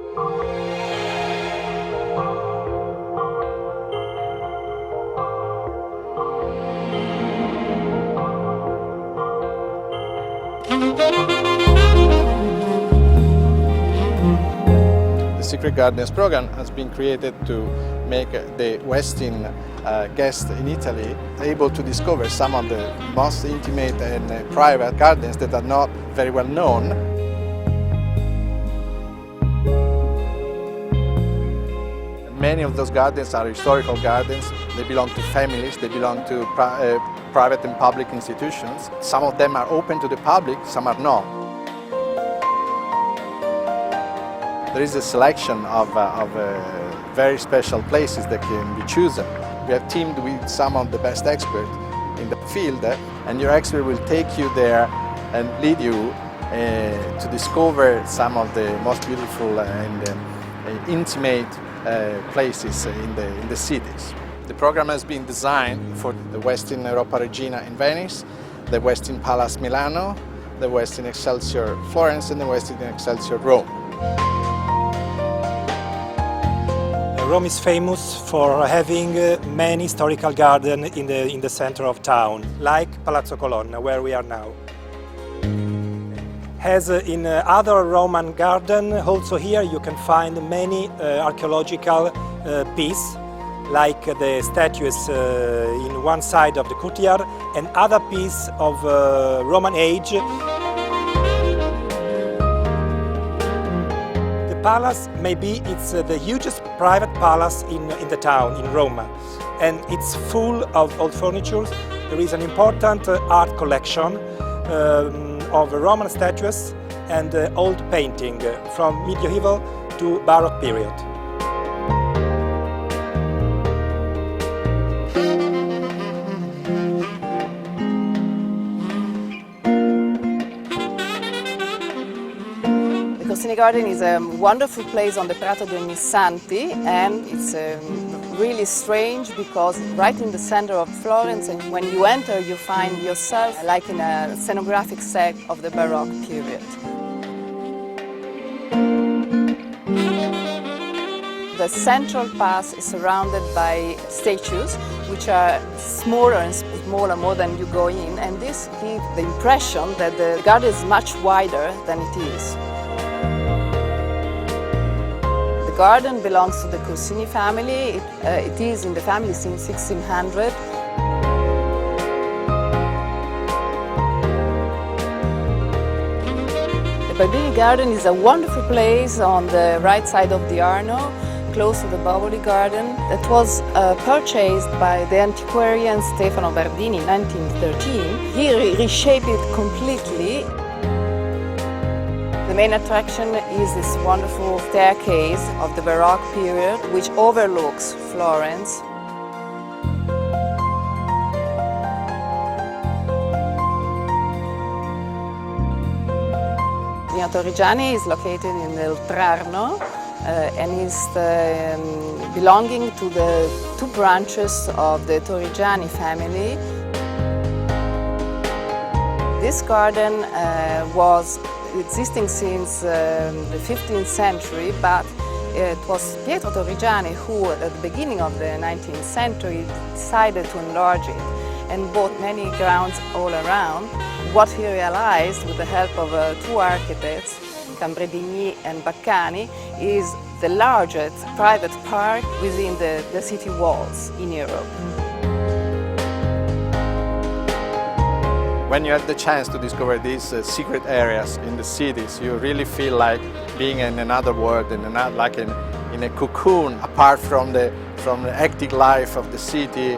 The Secret Gardens program has been created to make the Westin guest in Italy able to discover some of the most intimate and private gardens that are not very well known. Many of those gardens are historical gardens. They belong to families, they belong to private and public institutions. Some of them are open to the public, some are not. There is a selection of very special places that can be chosen. We have teamed with some of the best experts in the field, and your expert will take you there and lead you to discover some of the most beautiful and intimate places in the cities. The program has been designed for the Westin Europa Regina in Venice, the Westin Palace Milano, the Westin Excelsior Florence, and the Westin Excelsior Rome. Rome is famous for having many historical gardens in the center of town, like Palazzo Colonna, where we are now. As in other Roman gardens, also here you can find many archaeological pieces, like the statues in one side of the courtyard and other pieces of Roman age. The palace, maybe it's the hugest private palace in the town, in Rome, and it's full of old furniture. There is an important art collection of Roman statues and old painting from medieval to Baroque period. The Corsini Garden is a wonderful place on the Prato dei Ognissanti, and it's really strange because right in the center of Florence, and when you enter you find yourself like in a scenographic set of the Baroque period. The central path is surrounded by statues which are smaller and smaller more than you go in, and this gives the impression that the garden is much wider than it is. The garden belongs to the Corsini family. It is in the family since 1600. The Barbini Garden is a wonderful place on the right side of the Arno, close to the Bovoli Garden, that was purchased by the antiquarian Stefano Bardini in 1913. He reshaped it completely. The main attraction is this wonderful staircase of the Baroque period, which overlooks Florence. Vino Torrigiani is located in the Trarno and is belonging to the two branches of the Torrigiani family. This garden was existing since the 15th century, but it was Pietro Torrigiani who, at the beginning of the 19th century, decided to enlarge it and bought many grounds all around. What he realized, with the help of two architects, Cambredini and Baccani, is the largest private park within the city walls in Europe. When you have the chance to discover these secret areas in the cities, you really feel like being in another world, like in a cocoon, apart from the hectic life of the city.